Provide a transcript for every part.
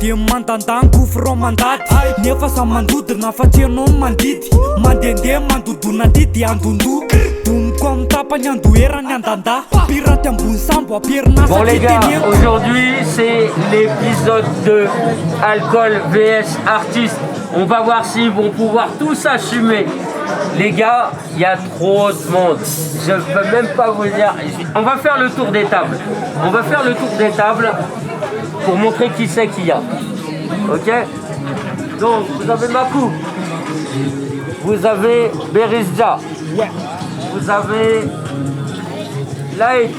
Dia mandandan kofro mandady nefa sa mandodina fa tianao mandidy mandendeha mandodona didy andondoha domiko amin'ny tapany andoherany andanda piraty ambony sambo aperinasa. Bon les gars, aujourd'hui c'est l'épisode 2 Alcool vs Artistes. On va voir s'ils vont pouvoir tous assumer. Les gars, il y a trop de monde. Je peux même pas vous dire. On va faire le tour des tables. On va faire le tour des tables pour montrer qui c'est qu'il y a. Ok? Donc, vous avez Makou. Vous avez Berizja. Vous avez Laït.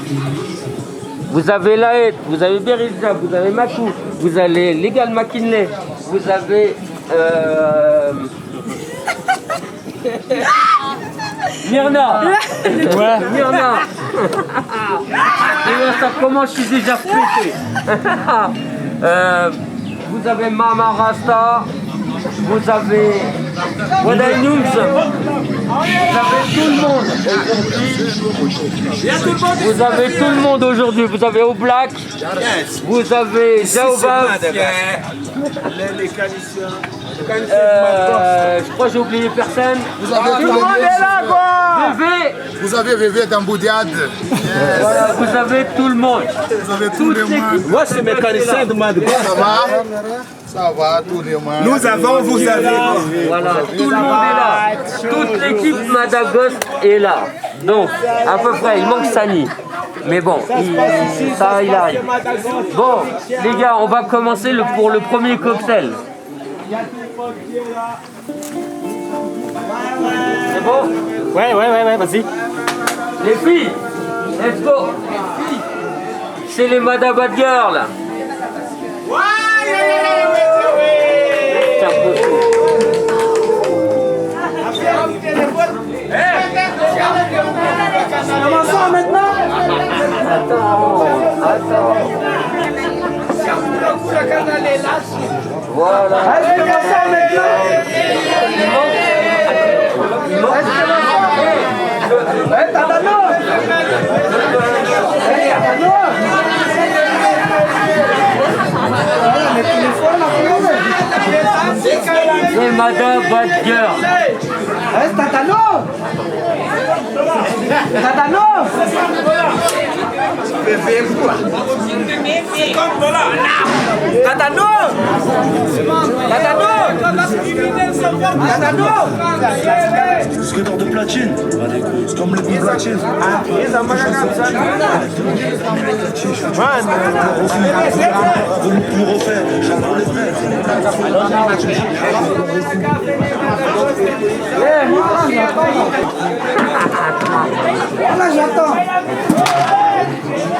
Vous avez Laït. Vous avez Berizja. Vous avez Makou. Vous avez Legal McKinley. Vous avez... Myrna. Ouais. Myrna. Et ça commence, je suis déjà pété. Vous avez Mama Rasta. Vous avez Wada News. Vous avez tout le monde aujourd'hui. Vous avez tout le monde aujourd'hui. Vous avez Oblak. Vous avez Jaobab. Je crois que j'ai oublié personne. Vous avez tout le monde est là quoi. Vévé. Vous avez Vévé d'Amboudiade. Voilà, vous avez tout le monde. Vous avez tout le monde. Moi c'est mécanicien de Madrid. Ça va? Ça va, tout le monde. Nous avons, vous avez. Voilà, tout le monde est là. Toute l'équipe Madagos est là. Donc, à peu près, il manque Sani. Mais bon, il arrive. Bon, les gars, on va commencer pour le premier cocktail. C'est bon? Ouais, vas-y. Les filles, let's go. C'est les Madabad Girls. Tiens, Commençons maintenant. Attends. Voilà. Commençons maintenant. Il manque. C'est Madame Bad Girl. Tatano. Scooter de platine, c'est comme le Big Platine. Pour refaire, j'adore les frères.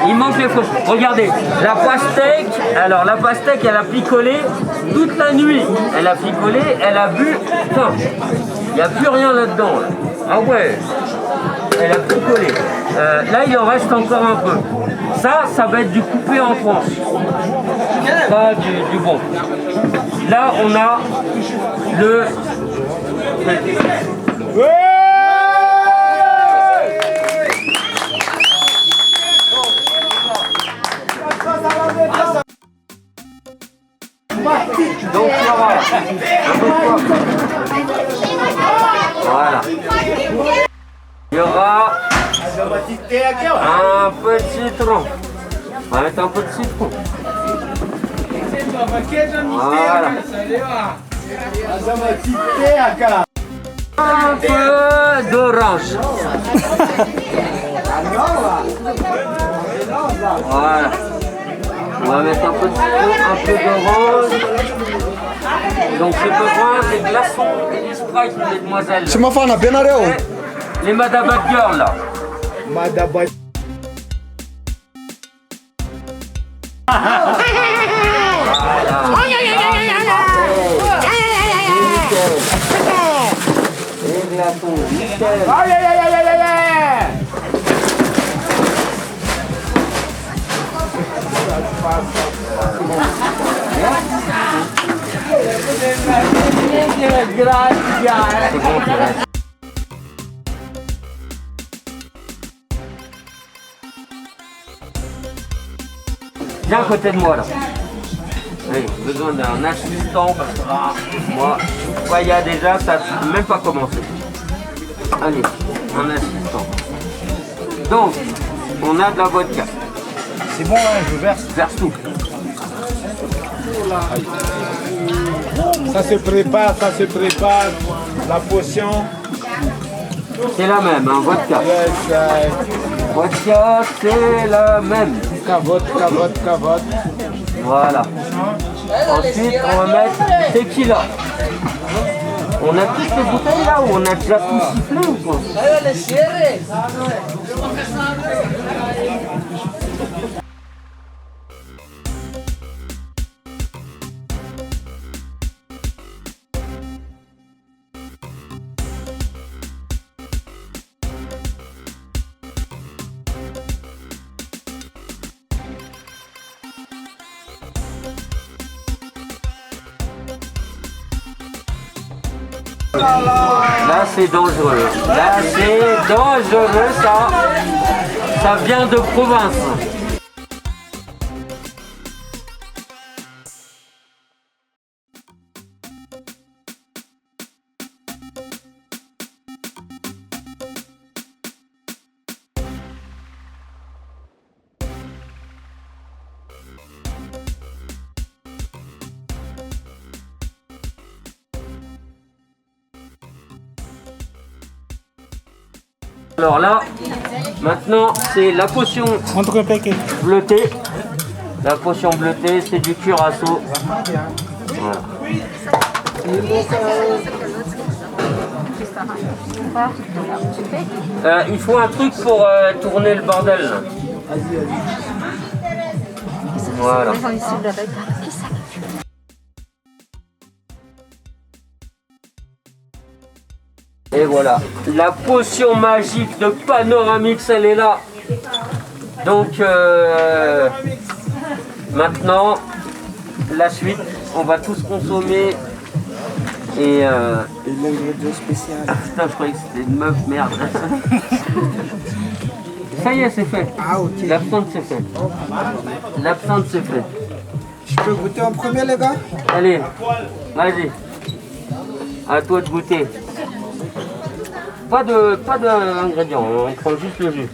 Il manque les fruits. Regardez, la pastèque, alors la pastèque, elle a picolé toute la nuit. Elle a picolé, elle a bu. Putain, il n'y a plus rien là-dedans. Là. Ah ouais, elle a picolé. Là, il en reste encore un peu. Ça va être du coupé en tranches. Pas du bon. Là, on a le... Donc il y aura un peu voilà. Il y aura un peu de citron. On va mettre un peu de citron. Voilà. Un peu d'orange. Voilà. On va mettre un peu de citron, un peu d'orange. Donc c'est peu brun, des glaçons et des sprites, mesdemoiselles. C'est ma femme, bien arrêté. Les Madabad Girls là. Madabad. Les glaçons, nickel. Viens à côté de moi là. Oui, besoin d'un assistant parce que moi, Faya déjà, ça n'a même pas commencé. Allez, un assistant. Donc, on a de la vodka. C'est bon, hein, je verse. Verse tout. Ça se prépare. La potion. C'est la même, hein, vodka. Yes, Vodka, c'est la même. cavote. Voilà. Ensuite, on va mettre tequila. On a toutes ces bouteilles là ou on a déjà tout sifflé ou quoi? Là c'est dangereux. Là c'est dangereux ça. Ça vient de province. Alors là, maintenant c'est la potion bleutée. La potion bleutée, c'est du curaçao. Voilà. Il faut un truc pour tourner le bordel. Là. Voilà. Et voilà, la potion magique de Panoramix, elle est là. Donc maintenant, la suite, on va tous consommer. Et l'ingrédient spécial. Putain, je croyais que c'était une meuf, merde. Ça y est, c'est fait. Ah, ok. L'absinthe, c'est fait. L'absinthe, c'est fait. Je peux goûter en premier, les gars? Allez, vas-y. À toi de goûter. Pas d'ingrédients, on prend juste le jus.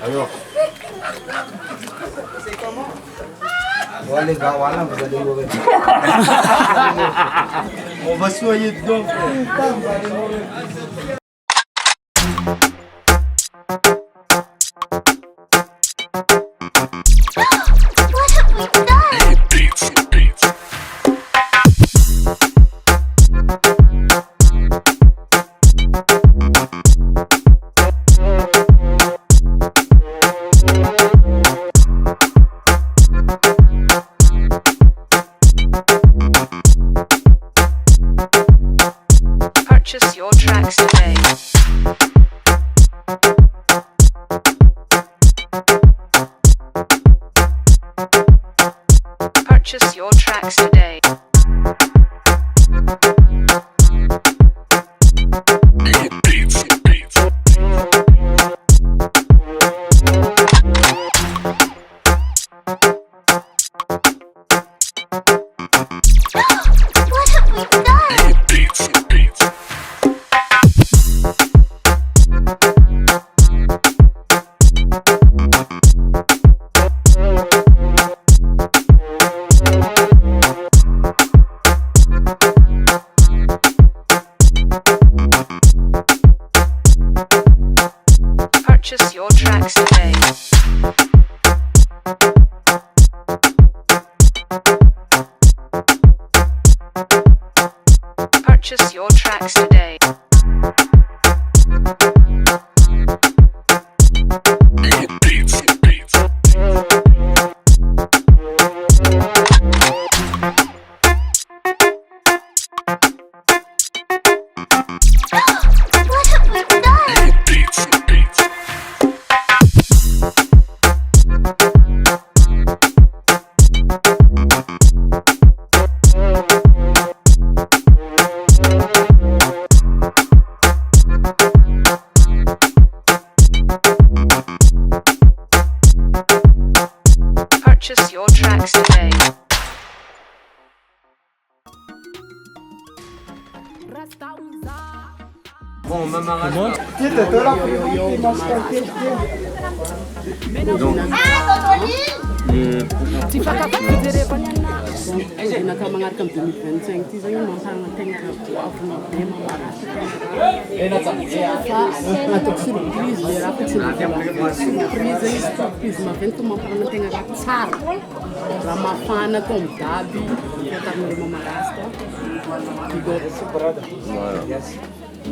Alors. C'est comment? Ouais, les gars, voilà, vous allez mourir. On va soigner dedans. Purchase your tracks today. Purchase your tracks today. Purchase your tracks today. Purchase your tracks today. Bon, Mama Rasta. Donc,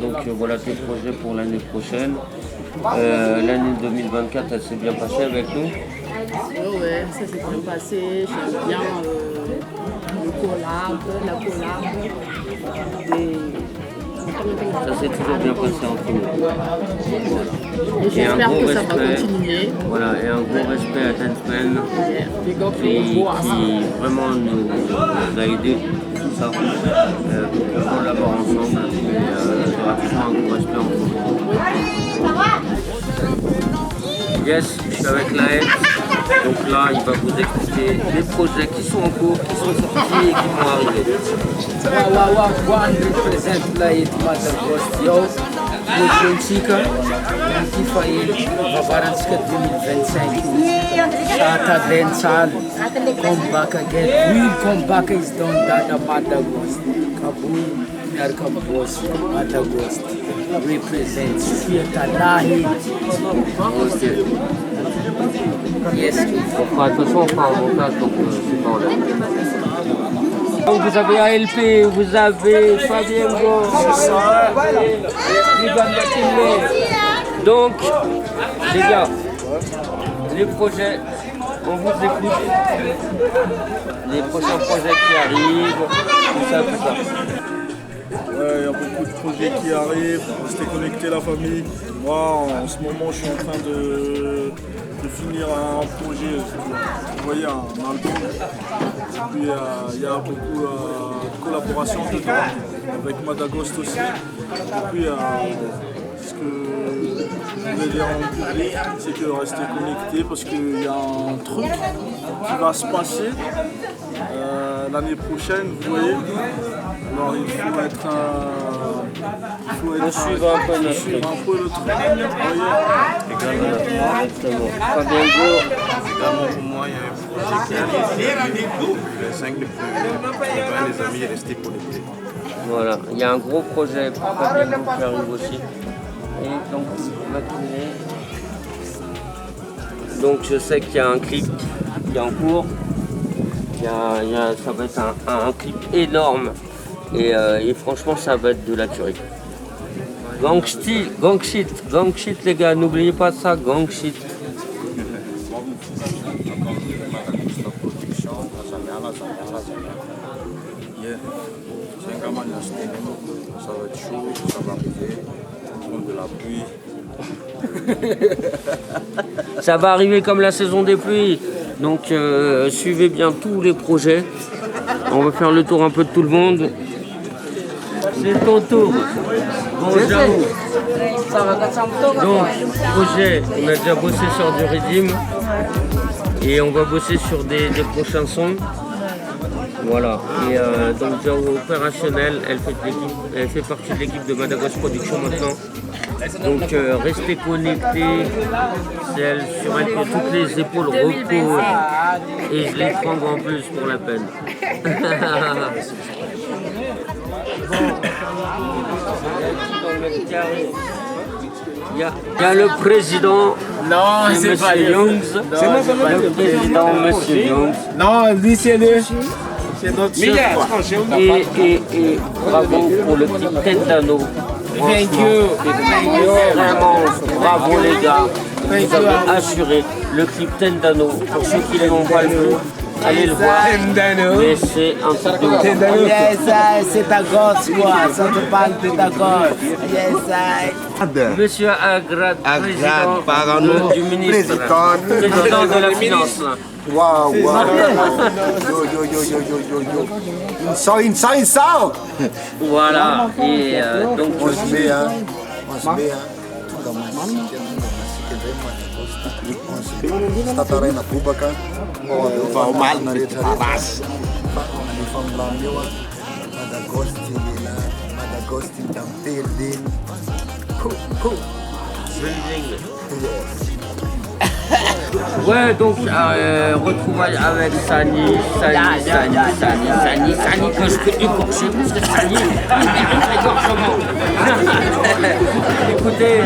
Donc voilà tes projets pour l'année prochaine. L'année 2024, elle s'est bien passée avec nous. Oui, ça s'est bien passé. J'aime bien le collab, la collab. Ça s'est toujours bien passé entre nous. J'espère que ça va continuer. Voilà, et un gros respect à Dance-Man qui vraiment nous a aidés tout ça pour qu'on collabore ensemble. Il y aura toujours un gros respect entre nous. Yes, je suis avec Laël. Donc là, il va vous expliquer les projets qui sont en cours, qui sont sortis et qui vont arriver. One represent Laïd Madagost, yo, Chica, qui faillit, Vabaranska 2025. Sata Densal, come back again, we'll come back is done, Dada Madagost, Kabul, Narkabos, Madagost, represents Fiatalahi. Yes. De toute façon, on fera un montage, donc c'est pas en l'air. Donc vous avez ALP, vous avez Fabiengo, donc les gars, les projets, on vous écoute, les prochains projets qui arrivent, tout ça. Ouais, il y a beaucoup de projets qui arrivent, rester connecté la famille. Moi, en ce moment, je suis en train de finir un projet, vous voyez, un album. Et puis, il y a beaucoup de collaborations dedans, avec Madagost aussi. Et puis, ce que je voulais dire en public, c'est que rester connecté parce qu'il y a un truc qui va se passer l'année prochaine, vous voyez. Alors il faut être suivre un peu notre truc. Un peu le truc, Exactement. Fabiengo. Pour moi, il y a un projet qui arrive. Le 5 de les amis rester connectés. Voilà, il y a un gros projet pour Fabiengo qui arrive aussi. Et donc, matinée. Donc je sais qu'il y a un clip qui est en cours. Ça va être un clip énorme. Et franchement, ça va être de la tuerie. Gang shit les gars, n'oubliez pas ça, gang shit. Ça va être chaud, ça va arriver, prendre de la pluie. Ça va arriver comme la saison des pluies. Donc suivez bien tous les projets. On va faire le tour un peu de tout le monde. C'est ton tour. Bon, j'avoue. Donc, projet, on a déjà bossé sur du Redeem. Et on va bosser sur des prochains sons. Voilà. Et donc, Jao opérationnel, elle fait partie de l'équipe de Madagost Production maintenant. Donc restez connectés, c'est elle sur elle que toutes les épaules reposent et je les prends en plus pour la peine. Il y a le président, c'est pas Youngs. C'est moi, le président, monsieur Youngs. Non, lui c'est le... C'est notre chef. Et bravo pour le petit Tendano. Thank you. Vraiment, bravo les gars. Vous avez assuré le clip Tendano. Pour ceux qui ne l'ont pas vu, allez le voir. Mais c'est un truc de ouf. Yes, c'est ta gosse quoi, ça te parle de ta gosse. Yes, Monsieur Agrad, président du ministre, Président de la finance. Waouh, waouh. Yo. Voilà, et donc On se met, hein. Tatarena kubaka. Vao mal na rehetra rehetra. Madagost Ghost in the building. Cool. Ouais, donc retrouvailles avec Sani, que je peux écorcher parce que Sani, il mérite l'écorchement. Écoutez,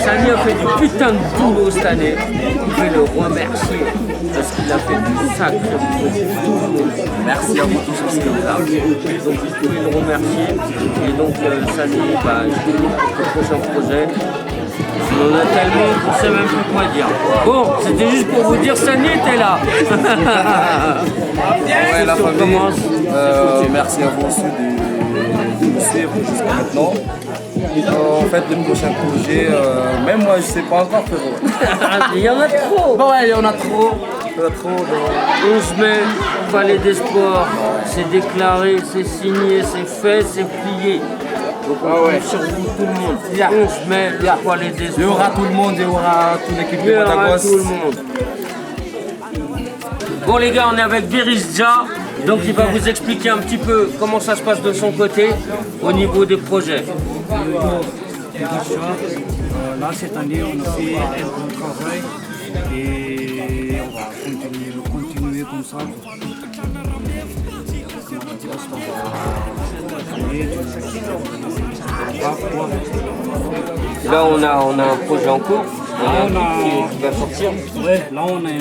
Sani a fait du putain de boulot cette année. Je vais le remercier parce qu'il a fait du sacré boulot pour tout le monde. Merci à vous tous ce que vous avez. Donc je voulais le remercier. Et donc Sani, je te dis pour le prochain projet. On en a tellement qu'on sait même plus quoi dire. Bon, c'était juste pour vous dire, Sani était là. Ouais, la famille, commence. Merci à vous aussi de nous suivre jusqu'à maintenant. En fait, le prochain projet, même moi je sais pas encore, frérot. Il y en a trop. Bon, ouais, il y en a trop. 11 mai, Palais des Sports, c'est déclaré, c'est signé, c'est fait, c'est plié. Donc on compte sur vous tout le monde. 11 mai, Palais des Sports. Il y aura tout le monde, il y aura toute l'équipe de Madagos. Tout le monde. Bon les gars, on est avec Berizja, donc il va vous expliquer un petit peu comment ça se passe de son côté au niveau des projets. Là cette année on a fait un bon travail et on va continuer comme ça. Là on a un projet en cours, on a un clip qui va sortir. Ouais, là on a un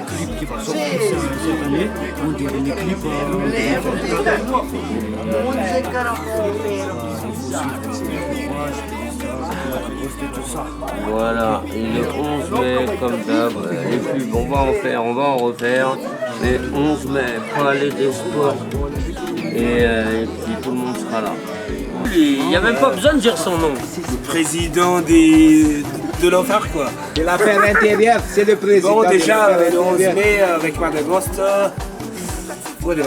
clip qui va sortir cette année. On dirait les clips. Voilà, et le 11 mai, comme d'hab, les pubs, on va en refaire. Le 11 mai, Palais des Sports. Et puis tout le monde sera là. Il n'y a même pas besoin de dire son nom. Le président de l'enfer, quoi. De l'affaire intérieure, c'est le président. Bon, déjà, le 11 mai, avec Madagos, pour les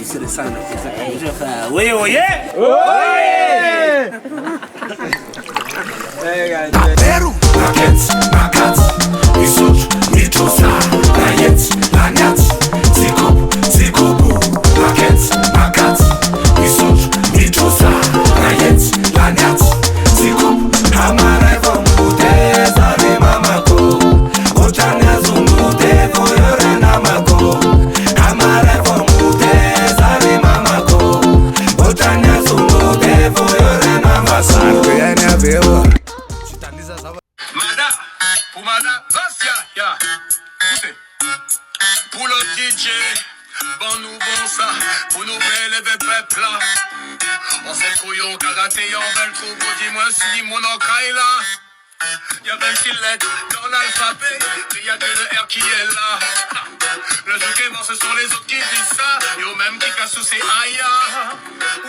c'est le sang, c'est ça que je veux faire. Oui, oui, Peru, Nakets, Nakat, Isot, Mitosa, Nayet, Lanyat, Zikobu, Nakets, Nakat, Isot, Mitosa, Nayet, Lanyat, Zikobu, Hamare Vamute, Zari Mamako, Otanya Zumute, Voyore Namako, Hamare Vamute, Zari Mamako, Otanya Zumute, Voyore Namako, Pour le DJ, bon nous bon ça, pour nous belles peuple là. On sait couillon, karaté, on belle trop, dis-moi si mon encaille là. Y'a 26 lettres dans l'alphabet, mais y'a que le R qui est là. Le zouk est mort, ce sont les autres qui disent ça. Yo même qui casse sous ses aïe.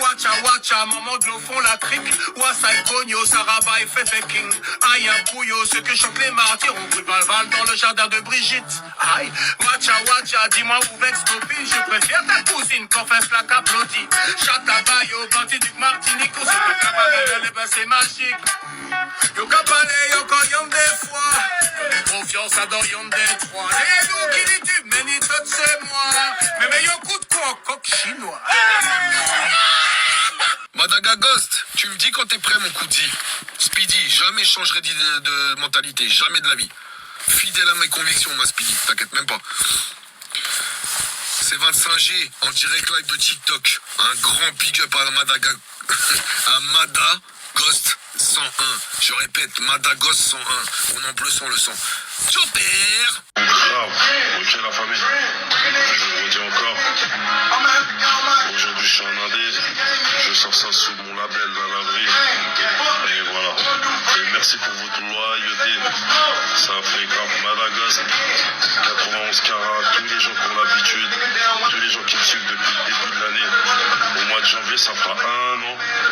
Watcha, watcha, maman de l'eau font la trique. Wassai, Cogno, Saraba et Fefe King. Aïe, un pouillot, ceux que chantent les martyrs. On brûle Valval dans le jardin de Brigitte. Aïe, watcha, watcha, dis-moi où vex copine. Je préfère ta cousine qu'on fasse la caplodie. Chatabayo, bandit du Martinique. On se peut cabaret, les ben c'est magique. Yo capalé, yo coyon des fois. Confiance à Dorion des trois. Et nous qui dit tu, mais ni tout c'est moi. Mais yo coup de quoi, coq chinois. Madagaghost, tu me dis quand t'es prêt mon Koudi. Speedy, jamais je changerai de mentalité, jamais de la vie. Fidèle à mes convictions, ma Speedy, t'inquiète même pas. C'est 25G en direct live de TikTok. Un grand big up à Madaghost 101. Je répète, Madaghost 101. On en bleu sans le sang. Super. Grave, ok la famille. Je vous redis encore. Aujourd'hui je suis en indé. Je sors ça sous mon label dans l'avril. Et voilà. Et merci pour votre loyauté. Ça fait grave Madaghost. 91 carats. Tous les gens qui ont l'habitude. Tous les gens qui me suivent depuis le début de l'année. Au mois de janvier, ça fera 1 an.